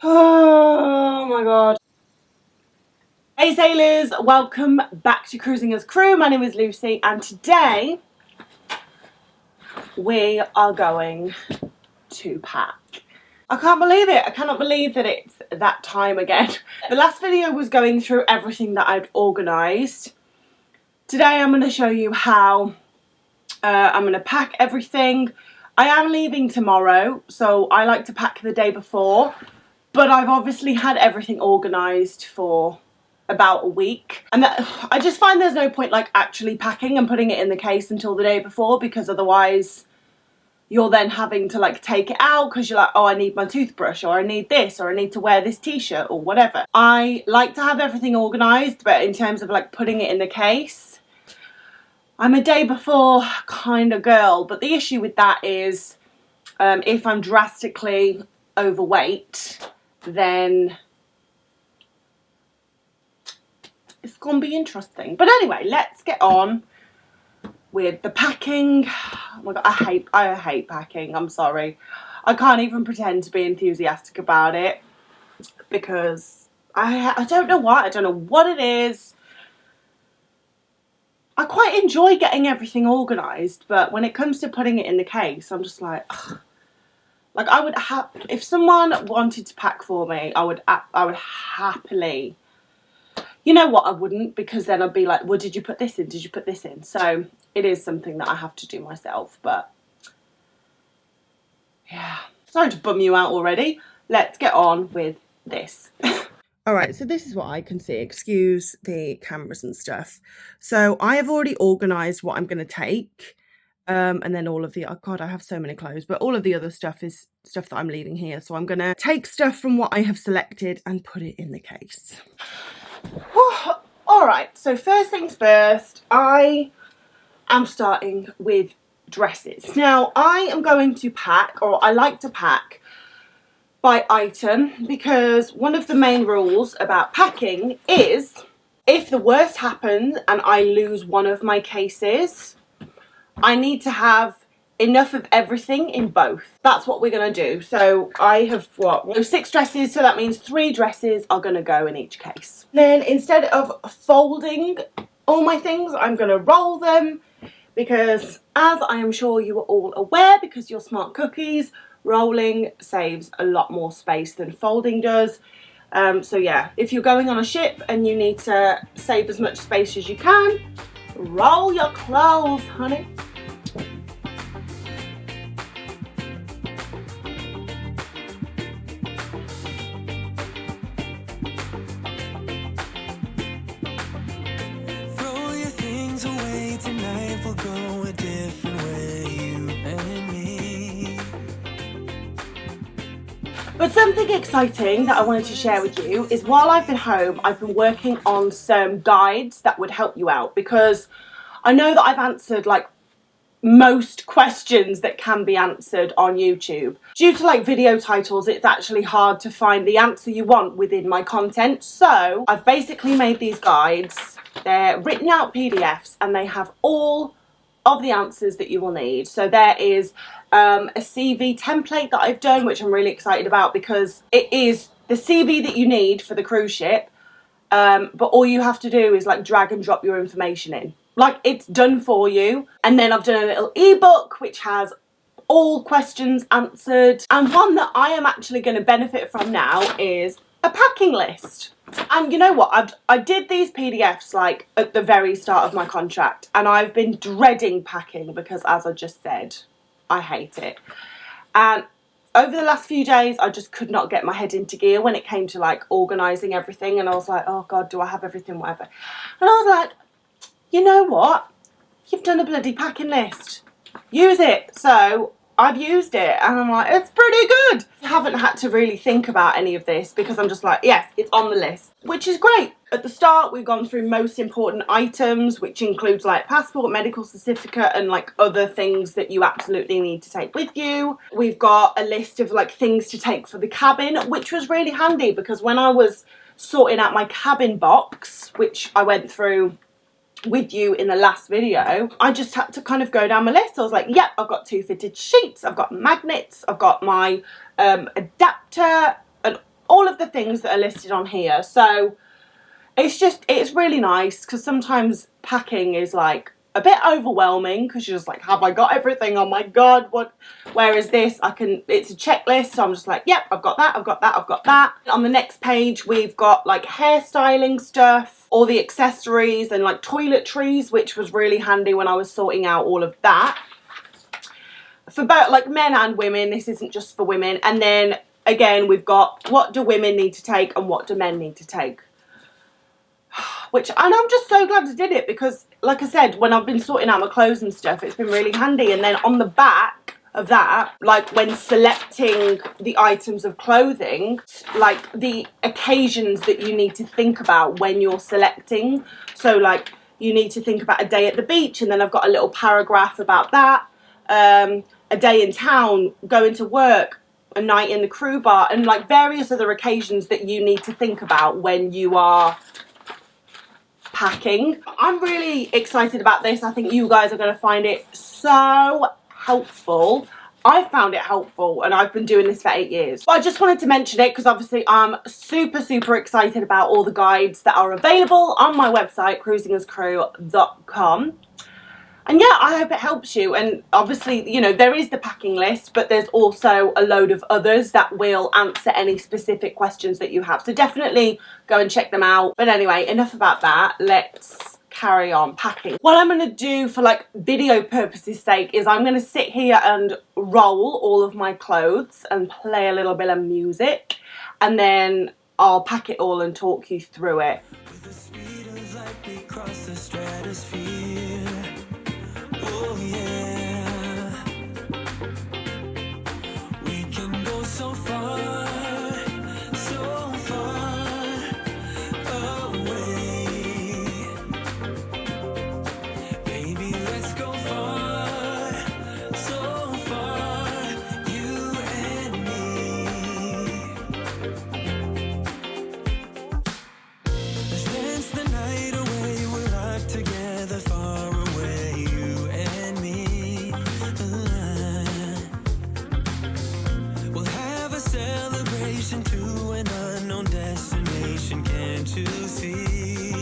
Oh my god. Hey sailors, welcome back to Cruising as Crew. My name is Lucy and today we are going to pack. I can't believe it. I cannot believe that it's that time again. The last video was going through everything that I'd organised. Today I'm going to show you how I'm going to pack everything. I am leaving tomorrow, so I like to pack the day before. But I've obviously had everything organised for about a week. And I just find there's no point like actually packing and putting it in the case until the day before, because otherwise you're then having to like take it out because you're like, oh, I need my toothbrush, or I need this, or I need to wear this t-shirt or whatever. I like to have everything organised, but in terms of like putting it in the case, I'm a day before kind of girl. But the issue with that is if I'm drastically overweight, then it's gonna be interesting. But anyway, let's get on with the packing. Oh my god, I hate packing. I'm sorry. I can't even pretend to be enthusiastic about it because I don't know why. I don't know what it is. I quite enjoy getting everything organised, but when it comes to putting it in the case, I'm just like, ugh. Like I would have, if someone wanted to pack for me, I would happily. You know what, I wouldn't, because then I'd be like, well, did you put this in? Did you put this in? So it is something that I have to do myself, but yeah. Sorry to bum you out already. Let's get on with this. All right, so this is what I can see. Excuse the cameras and stuff. So I have already organised what I'm going to take. And then all of the, oh god, I have so many clothes, but all of the other stuff is stuff that I'm leaving here. So I'm going to take stuff from what I have selected and put it in the case. All right, so first things first, I am starting with dresses. Now, I am going to pack, or I like to pack by item, because one of the main rules about packing is if the worst happens and I lose one of my cases, I need to have enough of everything in both. That's what we're going to do. So I have, what, 6 dresses, so that means 3 dresses are going to go in each case. Then instead of folding all my things, I'm going to roll them, because as I am sure you are all aware, because you're smart cookies, rolling saves a lot more space than folding does. So yeah, if you're going on a ship and you need to save as much space as you can, roll your clothes, honey. Throw your things away tonight, we'll go a different way, you and me. But something exciting that I wanted to share with you is while I've been home, I've been working on some guides that would help you out, because I know that I've answered like most questions that can be answered on YouTube. Due to like video titles, it's actually hard to find the answer you want within my content. So I've basically made these guides. They're written out PDFs and they have all of the answers that you will need. So there is a CV template that I've done, which I'm really excited about, because it is the CV that you need for the cruise ship, but all you have to do is like drag and drop your information in. Like, it's done for you. And then I've done a little ebook which has all questions answered, and one that I am actually going to benefit from now is a packing list. And you know what, I did these PDFs like at the very start of my contract, and I've been dreading packing because, as I just said, I hate it. And over the last few days, I just could not get my head into gear when it came to like organising everything, and I was like, oh god, do I have everything, whatever. And I was like, you know what, you've done a bloody packing list, use it. So I've used it and I'm like, it's pretty good. I haven't had to really think about any of this because I'm just like, yes, it's on the list, which is great. At the start, we've gone through most important items, which includes like passport, medical certificate, and like other things that you absolutely need to take with you. We've got a list of like things to take for the cabin, which was really handy because when I was sorting out my cabin box, which I went through with you in the last video, I just had to kind of go down my list. I was like, yep, I've got 2 fitted sheets, I've got magnets, I've got my adapter, and all things that are listed on here. So it's really nice, because sometimes packing is like a bit overwhelming, because you're just like, have I got everything? Oh my god, where is this? It's a checklist, so I'm just like, yep, I've got that, I've got that, I've got that. On the next page we've got like hairstyling stuff, all the accessories, and like toiletries, which was really handy when I was sorting out all of that. For both like men and women, this isn't just for women. And then again, we've got what do women need to take and what do men need to take. And I'm just so glad I did it, because like I said, when I've been sorting out my clothes and stuff, it's been really handy. And then on the back of that, like when selecting the items of clothing, like the occasions that you need to think about when you're selecting. So like you need to think about a day at the beach, and then I've got a little paragraph about that. A day in town, going to work, a night in the crew bar, and like various other occasions that you need to think about when you are packing. I'm really excited about this. I think you guys are going to find it so helpful. I found it helpful, and I've been doing this for 8 years. But I just wanted to mention it because obviously I'm super excited about all the guides that are available on my website, cruisingascrew.com. And yeah, I hope it helps you. And obviously, you know, there is the packing list, but there's also a load of others that will answer any specific questions that you have. So definitely go and check them out. But anyway, enough about that. Let's carry on packing. What I'm going to do for like video purposes sake is I'm going to sit here and roll all of my clothes and play a little bit of music. And then I'll pack it all and talk you through it. With the speed of light, we cross the stratosphere. Oh yeah, we can go so far away. Baby, let's go far, so far, you and me. Let's dance the night away, we're locked together far away, you and me. We'll have a celebration to an unknown destination, can't you see?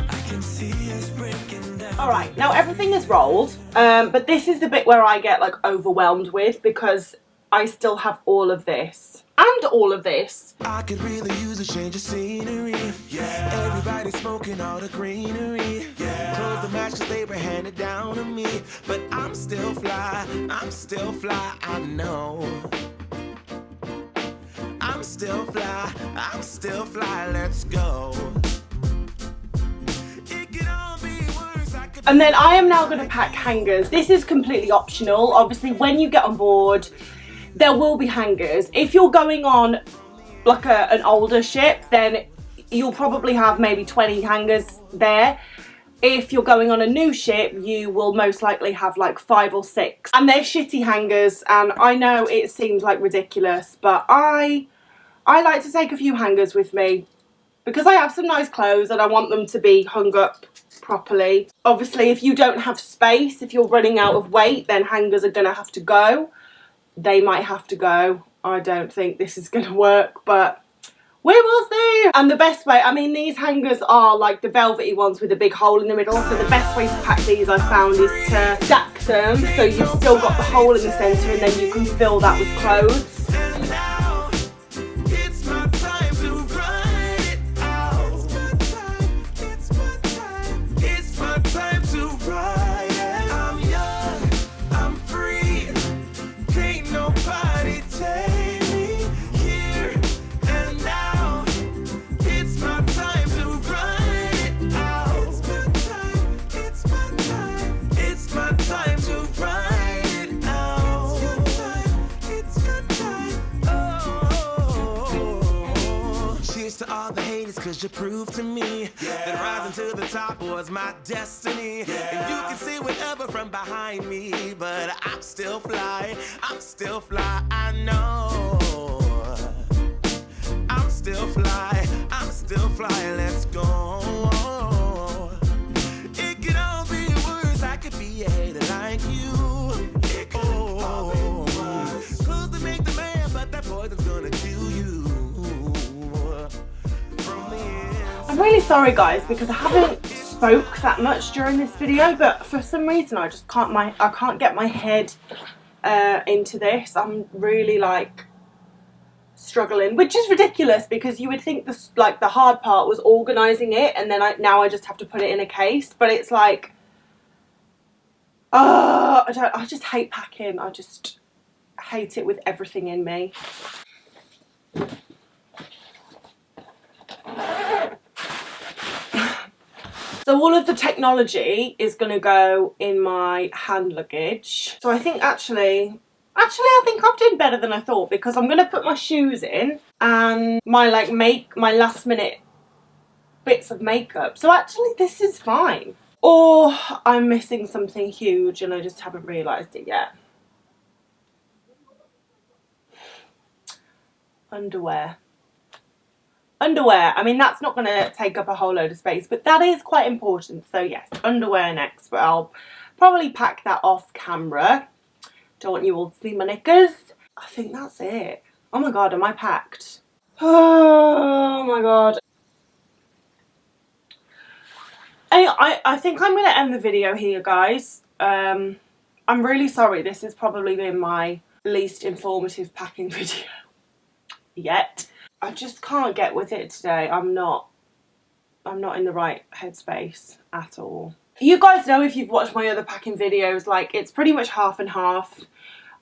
I can see us breaking down. Alright, now everything is rolled, but this is the bit where I get like overwhelmed with, because I still have all of this and all of this. I could really use a change of scenery. Yeah. Everybody smoking all the greenery. Yeah. Close the match 'cause they were handed down to me. But I'm still fly, I know. I'm still fly, let's go. It could all be worse, I could. And then I am now going to pack hangers. This is completely optional. Obviously, when you get on board, there will be hangers. If you're going on like an older ship, then you'll probably have maybe 20 hangers there. If you're going on a new ship, you will most likely have like 5 or 6. And they're shitty hangers, and I know it seems like ridiculous, but I like to take a few hangers with me because I have some nice clothes and I want them to be hung up properly. Obviously, if you don't have space, if you're running out of weight, then hangers are gonna have to go. They might have to go. I don't think this is gonna work, but we will see. And the best way, I mean, these hangers are like the velvety ones with a big hole in the middle, so the best way to pack these I found is to stack them so you've still got the hole in the centre, and then you can fill that with clothes. And now, it's my time to ride it out. It's my time to ride it. I'm young, I'm free. Can't nobody take me here and now. It's my time to ride it out. It's my time to ride it out. It's your time. Oh, cheers to all the haters, 'cause you proved to me that rising to the top was my destiny. And you can see whatever from behind me, but I'm still fly, I know. I'm still fly, let's go. It could all be worse, I could be a hater like you. It could all be worse. Clothes to make the man, but that poison's gonna gonna kill you from the inside. I'm really sorry guys because I haven't spoke that much during this video, but for some reason I just can't get my head into this. I'm really like struggling, which is ridiculous because you would think this like the hard part was organizing it, and then now I just have to put it in a case. But it's like, I just hate packing. I just hate it with everything in me. So all of the technology is going to go in my hand luggage. So I think actually I think I'm doing better than I thought, because I'm going to put my shoes in and my my last minute bits of makeup. So actually this is fine. Or I'm missing something huge and I just haven't realised it yet. Underwear. I mean, that's not going to take up a whole load of space, but that is quite important. So yes, underwear next, but I'll probably pack that off camera. Don't want you all to see my knickers. I think that's it. Oh my god, am I packed? Oh my god. Anyway, I think I'm going to end the video here, guys. I'm really sorry. This has probably been my least informative packing video yet. I just can't get with it today. I'm not in the right headspace at all. You guys know, if you've watched my other packing videos, like it's pretty much half and half.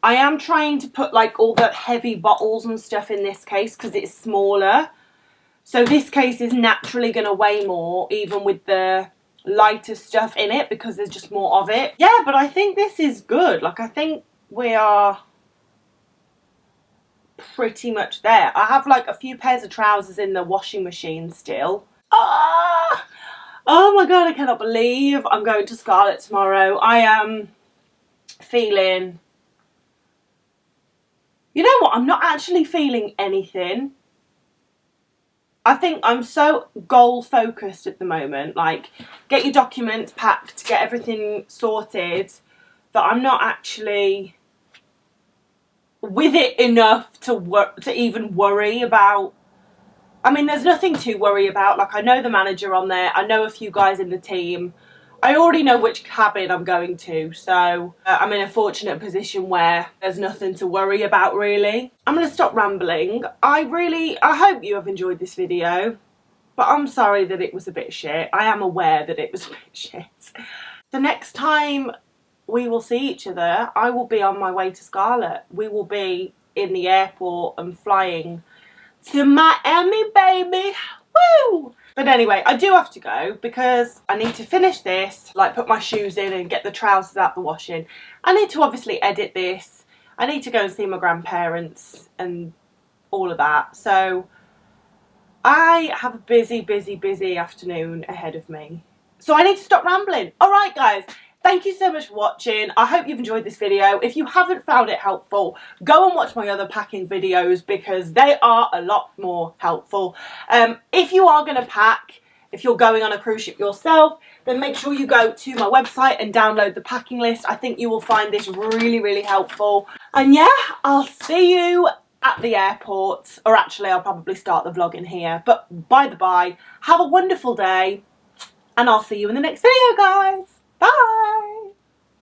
I am trying to put like all the heavy bottles and stuff in this case because it's smaller. So this case is naturally going to weigh more, even with the lighter stuff in it, because there's just more of it. Yeah, but I think this is good. Like, I think we are pretty much there. I have like a few pairs of trousers in the washing machine still. Oh my god, I cannot believe I'm going to Scarlet tomorrow. I am feeling, you know what, I'm not actually feeling anything. I think I'm so goal focused at the moment, like get your documents packed, get everything sorted, that I'm not actually with it enough to even worry about. I mean, there's nothing to worry about. Like, I know the manager on there, I know a few guys in the team, I already know which cabin I'm going to, so I'm in a fortunate position where there's nothing to worry about, really. I'm going to stop rambling. I hope you have enjoyed this video, but I'm sorry that it was a bit shit. I am aware that it was a bit shit. The next time we will see each other, I will be on my way to Scarlet. We will be in the airport and flying to Miami, baby. Woo! But anyway, I do have to go because I need to finish this, like put my shoes in and get the trousers out the washing. I need to obviously edit this. I need to go and see my grandparents and all of that. So I have a busy afternoon ahead of me. So I need to stop rambling. All right, guys. Thank you so much for watching. I hope you've enjoyed this video. If you haven't found it helpful, go and watch my other packing videos because they are a lot more helpful. If you are going to pack, if you're going on a cruise ship yourself, then make sure you go to my website and download the packing list. I think you will find this really helpful. And yeah, I'll see you at the airport. Or actually, I'll probably start the vlog in here. But by the by, have a wonderful day. And I'll see you in the next video, guys. Bye!